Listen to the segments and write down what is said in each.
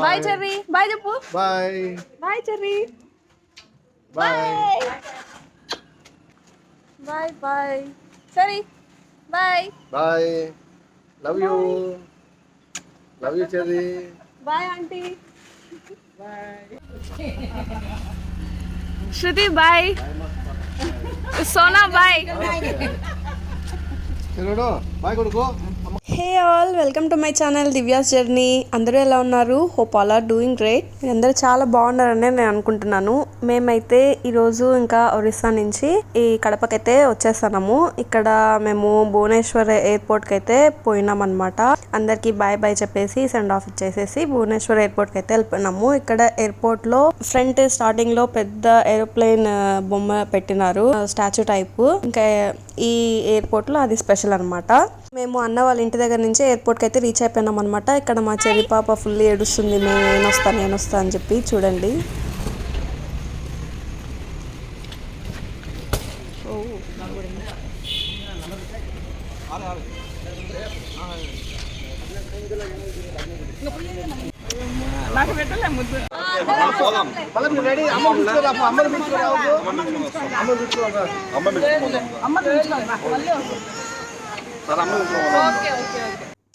Bye Cherry. Bye చెప్పు. Bye bye Cherry. Bye bye bye సరే. Bye bye. Love you. Love you Cherry. Bye aunty. Shruti bye. Sona bye. చెరుడు bye కొడుకు. Hey all, welcome to my channel Divya's journey. అందరూ ఎలా ఉన్నారు? Hope all are doing great. అందరూ చాలా బాగున్నారని నేను అనుకుంటున్నాను. మేమైతే ఈరోజు ఇంకా ఒరిస్సా నుంచి ఈ కడపకైతే వచ్చేస్తున్నాము. ఇక్కడ మేము భువనేశ్వర్ ఎయిర్పోర్ట్కి అయితే పోయినాం అనమాట. అందరికి బాయ్ బాయ్ చెప్పేసి సెండ్ ఆఫ్ ఇచ్చేసేసి భువనేశ్వర్ ఎయిర్పోర్ట్కి అయితే వెళ్ళిపోయినాము. ఇక్కడ ఎయిర్పోర్ట్ లో ఫ్రంట్ స్టార్టింగ్ లో పెద్ద ఏరోప్లేన్ బొమ్మ పెట్టినారు, స్టాచ్యూ టైప్. ఇంకా ఈ ఎయిర్పోర్ట్ లో అది స్పెషల్ అనమాట. మేము అన్న వాళ్ళ ఇంటి దగ్గర నుంచి ఎయిర్పోర్ట్కి అయితే రీచ్ అయిపోయినాం అనమాట. ఇక్కడ మా చెల్లి పాప ఫుల్ ఏడుస్తుంది, నేను వస్తా అని చెప్పి. చూడండి,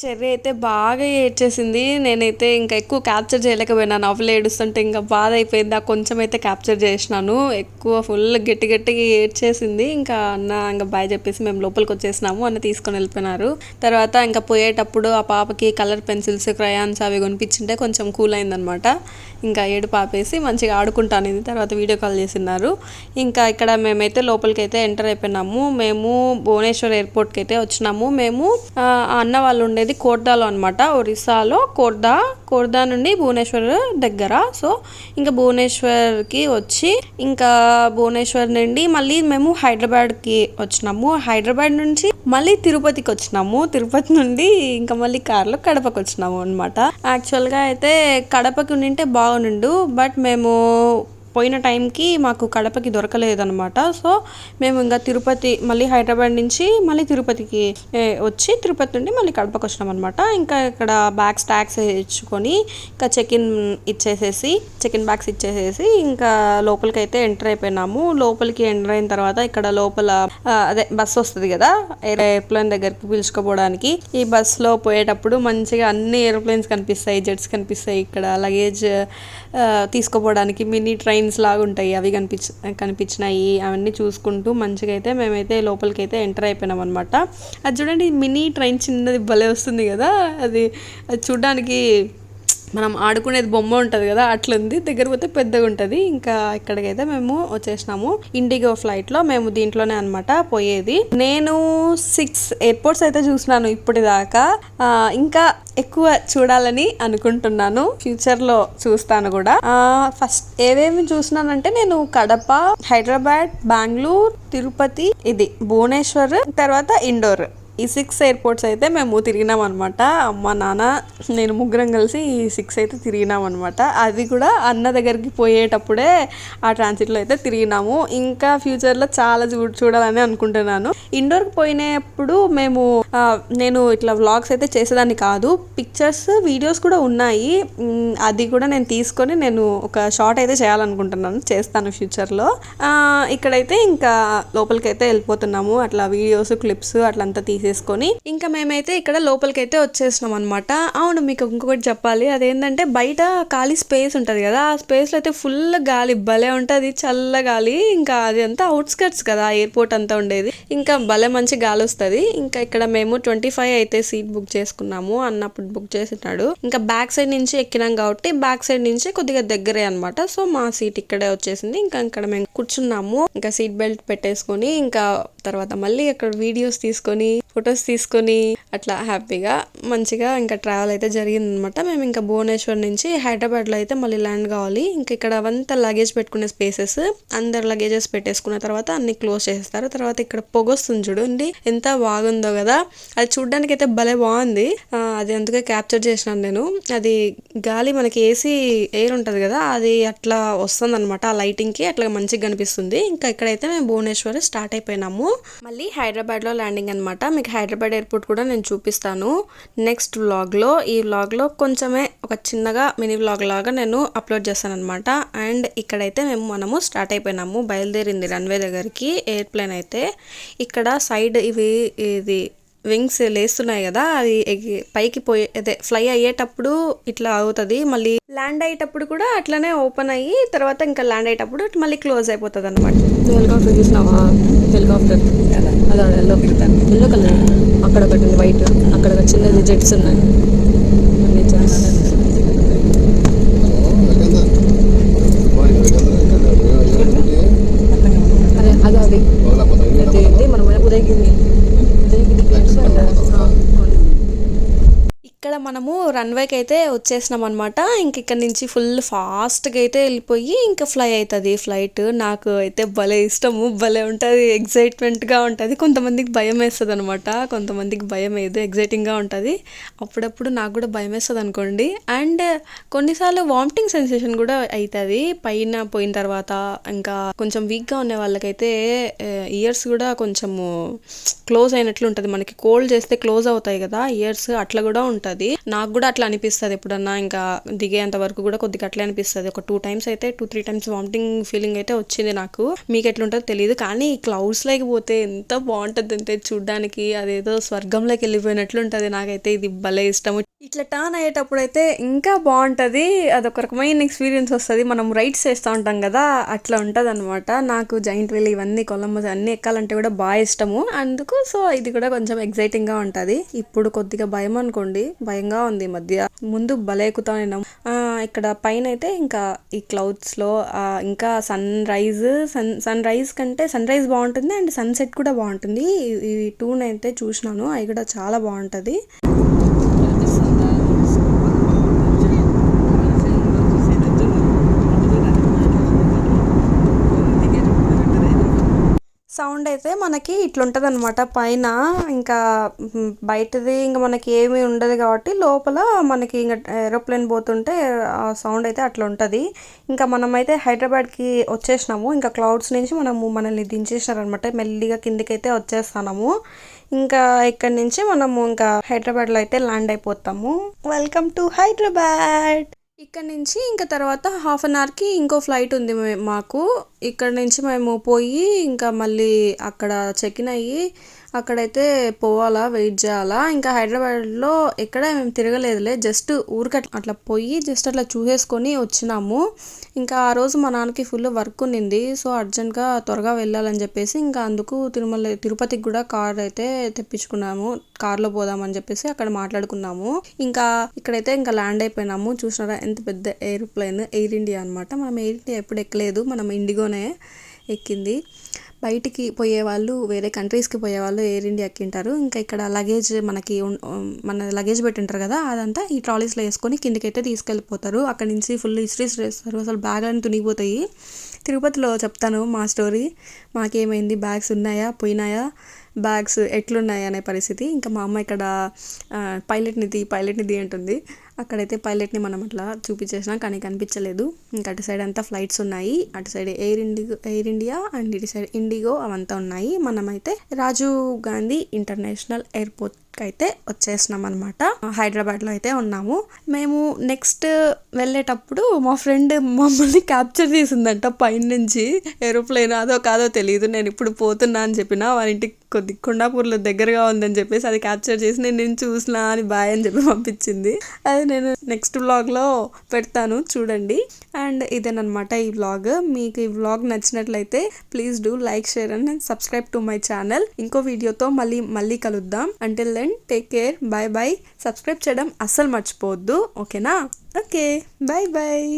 చెర్రీ అయితే బాగా ఏడ్చేసింది. నేనైతే ఇంకా ఎక్కువ క్యాప్చర్ చేయలేకపోయినాను. అవ్వలు ఏడుస్తుంటే ఇంకా బాధ అయిపోయింది. ఆ కొంచెం అయితే క్యాప్చర్ చేసినాను. ఎక్కువ ఫుల్ గట్టిగా ఏడ్చేసింది. ఇంకా అన్న ఇంకా బాయ్ చెప్పేసి మేము లోపలికి వచ్చేసినాము. అన్న తీసుకొని వెళ్ళిపోయినారు. తర్వాత ఇంకా పోయేటప్పుడు ఆ పాపకి కలర్ పెన్సిల్స్, క్రయాన్స్ అవి కొనిపించింటే కొంచెం కూల్ అయిందనమాట. ఇంకా ఏడు పాపేసి మంచిగా ఆడుకుంటాను. తర్వాత వీడియో కాల్ చేసినారు. ఇంకా ఇక్కడ మేమైతే లోపలికి అయితే ఎంటర్ అయిపోయినాము. మేము భువనేశ్వర్ ఎయిర్పోర్ట్కి అయితే వచ్చినాము. మేము అన్న వాళ్ళు ఉండేది కోర్దాలో అనమాట, ఒరిస్సాలో కోర్దా నుండి భువనేశ్వర్ దగ్గర. సో ఇంకా భువనేశ్వర్కి వచ్చి ఇంకా భువనేశ్వర్ నుండి మళ్ళీ మేము హైదరాబాద్కి వచ్చినాము. హైదరాబాద్ నుంచి మళ్ళీ తిరుపతికి వచ్చినాము. తిరుపతి నుండి ఇంకా మళ్ళీ కార్లో కడపకి వచ్చినాము అనమాట. యాక్చువల్గా అయితే కడపకి ఉండింటే బాగుండు, బట్ మేము పోయిన టైంకి మాకు కడపకి దొరకలేదనమాట. సో మేము ఇంకా తిరుపతి మళ్ళీ హైదరాబాద్ నుంచి మళ్ళీ తిరుపతికి వచ్చి తిరుపతి నుండి మళ్ళీ కడపకి వచ్చినాం అనమాట. ఇంకా ఇక్కడ బ్యాగ్స్ ట్యాక్స్ ఇచ్చుకొని ఇంకా చెక్ ఇన్ బ్యాగ్స్ ఇచ్చేసేసి ఇంకా లోపలికి అయితే ఎంటర్ అయిపోయినాము. లోపలికి ఎంటర్ అయిన తర్వాత ఇక్కడ లోపల అదే బస్ వస్తుంది కదా ఎయిర్ప్లేన్ దగ్గరికి పిలుచుకోపోవడానికి. ఈ బస్లో పోయేటప్పుడు మంచిగా అన్ని ఏరోప్లేన్స్ కనిపిస్తాయి, జెట్స్ కనిపిస్తాయి. ఇక్కడ లగేజ్ తీసుకోపోవడానికి మినీ ట్రైన్స్ లాగా ఉంటాయి, అవి కనిపించినాయి. అవన్నీ చూసుకుంటూ మంచిగా అయితే మేమైతే లోపలికి అయితే ఎంటర్ అయిపోయినాం అనమాట. అది చూడండి, మినీ ట్రైన్ చిన్నది భలే వస్తుంది కదా. అది చూడడానికి మనం ఆడుకునేది బొమ్మ ఉంటుంది కదా, అట్లుంది. దగ్గర పోతే పెద్దగా ఉంటుంది. ఇంకా ఇక్కడికైతే మేము వచ్చేసినాము. ఇండిగో ఫ్లైట్లో మేము దీంట్లోనే అనమాట పోయేది. నేను 6 ఎయిర్పోర్ట్స్ అయితే చూసినాను ఇప్పటిదాకా. ఇంకా ఎక్కువ చూడాలని అనుకుంటున్నాను, ఫ్యూచర్లో చూస్తాను కూడా. ఫస్ట్ ఏమేమి చూసినానంటే నేను కడప, హైదరాబాద్, బెంగళూరు, తిరుపతి, ఇది భువనేశ్వర్, తర్వాత ఇండోర్. ఈ 6 ఎయిర్పోర్ట్స్ అయితే మేము తిరిగినాం అనమాట. అమ్మ నాన్న నేను ముగ్గురం కలిసి ఈ 6 అయితే తిరిగినాం అనమాట. అది కూడా అన్న దగ్గరికి పోయేటప్పుడే ఆ ట్రాన్సిట్లో అయితే తిరిగినాము. ఇంకా ఫ్యూచర్లో చాలా చూడాలని అనుకుంటున్నాను. ఇండోర్కి పోయినప్పుడు నేను ఇట్లా వ్లాగ్స్ అయితే చేసేదాన్ని కాదు, పిక్చర్స్ వీడియోస్ కూడా ఉన్నాయి. అది కూడా నేను తీసుకొని నేను ఒక షార్ట్ అయితే చేయాలనుకుంటున్నాను, చేస్తాను ఫ్యూచర్లో. ఇక్కడైతే ఇంకా లోపలికి అయితే వెళ్ళిపోతున్నాము. అట్లా వీడియోస్ క్లిప్స్ అట్లంతా తీసేసుకొని ఇంకా మేమైతే ఇక్కడ లోపలికి అయితే వచ్చేసినాం అనమాట. అవును, మీకు ఇంకొకటి చెప్పాలి. అదేంటంటే బయట ఖాళీ స్పేస్ ఉంటుంది కదా, ఆ స్పేస్లో అయితే ఫుల్ గాలి భలే ఉంటుంది, చల్ల గాలి. ఇంకా అది అంతా అవుట్స్కట్స్ కదా ఎయిర్పోర్ట్ అంతా ఉండేది, ఇంకా భలే మంచి గాలి వస్తుంది. ఇంకా ఇక్కడ మేము 25 అయితే సీట్ బుక్ చేసుకున్నాము, అన్నప్పుడు బుక్ చేసినాడు. ఇంకా బ్యాక్ సైడ్ నుంచి ఎక్కినాం కాబట్టి బ్యాక్ సైడ్ నుంచి కొద్దిగా దగ్గరే అనమాట. సో మా సీట్ ఇక్కడే వచ్చేసింది. ఇంకా ఇక్కడ మేము కూర్చున్నాము. ఇంకా సీట్ బెల్ట్ పెట్టేసుకొని ఇంకా తర్వాత మళ్ళీ అక్కడ వీడియోస్ తీసుకొని ఫొటోస్ తీసుకొని అట్లా హ్యాపీగా మంచిగా ఇంకా ట్రావెల్ అయితే జరిగింది అనమాట. మేము ఇంకా భువనేశ్వర్ నుంచి హైదరాబాద్లో అయితే మళ్ళీ ల్యాండ్ కావాలి. ఇంకా ఇక్కడ అవంతా లగేజ్ పెట్టుకునే స్పేసెస్, అందరు లగేజెస్ పెట్టేసుకున్న తర్వాత అన్ని క్లోజ్ చేస్తారు. తర్వాత ఇక్కడ పొగొస్తుంది చూడండి, ఎంత బాగుందో కదా. అది చూడడానికి అయితే భలే బాగుంది. అది అందుకే క్యాప్చర్ చేసినాను నేను. అది గాలి మనకి ఏసీ ఎయిర్ ఉంటుంది కదా, అది అట్లా వస్తుంది అనమాట. ఆ లైటింగ్కి అట్లా మంచిగా కనిపిస్తుంది. ఇంకా ఇక్కడైతే మేము భువనేశ్వర్ స్టార్ట్ అయిపోయినాము. మళ్ళీ హైదరాబాద్లో ల్యాండింగ్ అనమాట. మీకు మీకు హైదరాబాద్ ఎయిర్పోర్ట్ కూడా నేను చూపిస్తాను నెక్స్ట్ వ్లాగ్లో. ఈ వ్లాగ్లో కొంచెమే ఒక చిన్నగా మినీ వ్లాగ్ లాగా నేను అప్లోడ్ చేస్తాను అనమాట. అండ్ ఇక్కడైతే మనము స్టార్ట్ అయిపోయినాము, బయలుదేరింది రన్వే దగ్గరికి ఎయిర్ప్లేన్ అయితే. ఇక్కడ సైడ్ ఇది వింగ్స్ లేస్తున్నాయి కదా, అది పైకి పోయే అదే ఫ్లై అయ్యేటప్పుడు ఇట్లా అవుతుంది, మళ్ళీ ల్యాండ్ అయ్యేటప్పుడు కూడా అట్లనే ఓపెన్ అయ్యి తర్వాత ఇంకా ల్యాండ్ అయ్యేటప్పుడు మళ్ళీ క్లోజ్ అయిపోతుంది అనమాట. హెలికాప్టర్ చూసినావా? హెలికాప్టర్ అలా ఎల్లో కలర్, అక్కడ ఒకటి ఉంది వైట్, అక్కడ ఒక చిన్నది జెట్స్ ఉన్నాయి. అదే అదే అది అయితే మనం ఉదయగిరి ఇక్కడ మనము రన్వేకి అయితే వచ్చేసినాం అనమాట. ఇంక ఇక్కడ నుంచి ఫుల్ ఫాస్ట్గా అయితే వెళ్ళిపోయి ఇంకా ఫ్లై అవుతుంది ఫ్లైట్. నాకు అయితే భలే ఇష్టము, భలే ఉంటుంది, ఎగ్జైట్మెంట్గా ఉంటుంది. కొంతమందికి భయం వేస్తుంది అనమాట, కొంతమందికి భయం వేయదు, ఎగ్జైటింగ్గా ఉంటుంది. అప్పుడప్పుడు నాకు కూడా భయం వేస్తుంది అనుకోండి. అండ్ కొన్నిసార్లు వామిటింగ్ సెన్సేషన్ కూడా అవుతుంది పైన పోయిన తర్వాత. ఇంకా కొంచెం వీక్గా ఉన్న వాళ్ళకైతే ఇయర్స్ కూడా కొంచెము క్లోజ్ అయినట్లు ఉంటుంది. మనకి కోల్డ్ చేస్తే క్లోజ్ అవుతాయి కదా ఇయర్స్, అట్లా కూడా ఉంటుంది. నాకు కూడా అట్లా అనిపిస్తుంది ఎప్పుడన్నా ఇంకా దిగేంత వరకు కూడా కొద్దిగా అట్లా అనిపిస్తుంది. ఒక 2-3 టైమ్స్ వామిటింగ్ ఫీలింగ్ అయితే వచ్చింది నాకు. మీకు ఎట్లుంటుందో తెలియదు, కానీ ఈ క్లౌడ్స్ లోకి పోతే ఎంత బాగుంటుంది అంటే చూడ్డానికి అదేదో స్వర్గంలోకి వెళ్ళిపోయినట్లు ఉంటుంది. నాకైతే ఇది భలే ఇష్టము. ఇట్లా టర్న్ అయ్యేటప్పుడు అయితే ఇంకా బాగుంటుంది, అదొక రకమైన ఎక్స్పీరియన్స్ వస్తుంది. మనం రైడ్స్ చేస్తూ ఉంటాం కదా, అట్లా ఉంటుంది అనమాట. నాకు జైంట్ వీల్ ఇవన్నీ కొలంబస్ అన్నీ ఎక్కాలంటే కూడా బాగా ఇష్టము, అందుకు సో ఇది కూడా కొంచెం ఎగ్జైటింగ్గా ఉంటుంది. ఇప్పుడు కొద్దిగా భయం అనుకోండి, భయంగా ఉంది ఈ మధ్య. ముందు భలే ఎక్కుతాను. ఇక్కడ పైన అయితే ఇంకా ఈ క్లౌడ్స్ లో ఇంకా సన్ రైజ్ కంటే సన్ రైజ్ బాగుంటుంది అండ్ సన్సెట్ కూడా బాగుంటుంది. ఈ టూన్ అయితే చూసినాను, అవి కూడా చాలా బాగుంటుంది. సౌండ్ అయితే మనకి ఇట్లుంటుంది అనమాట పైన. ఇంకా బయటది ఇంకా మనకి ఏమీ ఉండదు కాబట్టి లోపల మనకి ఇంకా ఏరోప్లేన్ పోతుంటే ఆ సౌండ్ అయితే అట్లా ఉంటుంది. ఇంకా మనమైతే హైదరాబాద్కి వచ్చేసినాము. ఇంకా క్లౌడ్స్ నుంచి మనల్ని దించేసినారనమాట, మెల్లిగా కిందికైతే వచ్చేస్తున్నాము. ఇంకా ఇక్కడ నుంచి మనము ఇంకా హైదరాబాద్లో అయితే ల్యాండ్ అయిపోతాము. Welcome to Hyderabad. ఇక్కడ నుంచి ఇంకా తర్వాత హాఫ్ అన్ అవర్కి ఇంకో ఫ్లైట్ ఉంది మాకు. ఇక్కడ నుంచి మేము పోయి ఇంకా మళ్ళీ అక్కడ చెక్ ఇన్ అయ్యి అక్కడైతే పోవాలా, వెయిట్ చేయాలా. ఇంకా హైదరాబాద్లో ఎక్కడ మేము తిరగలేదులే, జస్ట్ ఊరికి అట్లా పోయి జస్ట్ అట్లా చూసేసుకొని వచ్చినాము. ఇంకా ఆ రోజు మా నాన్నకి ఫుల్ వర్క్ ఉన్నింది, సో అర్జెంట్గా త్వరగా వెళ్ళాలని చెప్పేసి ఇంకా అందుకు తిరుపతికి కూడా కార్ అయితే తెప్పించుకున్నాము. కార్లో పోదామని చెప్పేసి అక్కడ మాట్లాడుకున్నాము. ఇంకా ఇక్కడైతే ఇంకా ల్యాండ్ అయిపోయినాము. చూసినారా ఎంత పెద్ద ఏరోప్లేన్, ఎయిర్ ఇండియా అనమాట. మనం ఎయిర్ ఇండియా ఎప్పుడు ఎక్కలేదు, మనం ఇండిగోనే ఎక్కింది. బయటికి పోయేవాళ్ళు, వేరే కంట్రీస్కి పోయేవాళ్ళు ఎయిర్ ఇండియా ఎక్కింటారు. ఇంకా ఇక్కడ లగేజ్ మన లగేజ్ పెట్టింటారు కదా, అదంతా ఈ ట్రాలీస్లో వేసుకొని కిందికైతే తీసుకెళ్ళిపోతారు. అక్కడ నుంచి ఫుల్ హిస్టరీస్ వేస్తారు, అసలు బ్యాగ్లన్నీ తునిగిపోతాయి. తిరుపతిలో చెప్తాను మా స్టోరీ, మాకేమైంది, బ్యాగ్స్ ఉన్నాయా పోయినాయా, బ్యాగ్స్ ఎట్లున్నాయి అనే పరిస్థితి. ఇంకా మా అమ్మ ఇక్కడ పైలట్ని తీ అంటుంది. అక్కడైతే పైలట్ని మనం అట్లా చూపించేసినా కానీ కనిపించలేదు. ఇంకా అటు సైడ్ అంతా ఫ్లైట్స్ ఉన్నాయి, అటు సైడ్ ఎయిర్ ఇండియా అండ్ ఇటు సైడ్ ఇండిగో అవంతా ఉన్నాయి. మనమైతే రాజీవ్ గాంధీ ఇంటర్నేషనల్ ఎయిర్పోర్ట్ అయితే వచ్చేసినాం అనమాట. హైదరాబాద్లో అయితే ఉన్నాము. మేము నెక్స్ట్ వెళ్ళేటప్పుడు మా ఫ్రెండ్ మమ్మల్ని క్యాప్చర్ చేసిందంట పైన నుంచి ఏరోప్లేన్, అదో కాదో తెలియదు. నేను ఇప్పుడు పోతున్నా అని చెప్పిన, వాళ్ళ ఇంటికి కొండాపూర్లో దగ్గరగా ఉందని చెప్పేసి అది క్యాప్చర్ చేసి నేను చూసినా అని బాయ్ అని చెప్పి పంపించింది. అది నేను నెక్స్ట్ వ్లాగ్లో పెడతాను, చూడండి. అండ్ ఇదేనమాట ఈ వ్లాగ్. మీకు ఈ వ్లాగ్ నచ్చినట్లయితే please do like, share and subscribe to my channel. ఇంకో వీడియోతో మళ్ళీ కలుద్దాం. Until then take care, bye bye. Subscribe చేయడం అస్సలు మర్చిపోవద్దు, ఓకేనా? Okay, bye bye.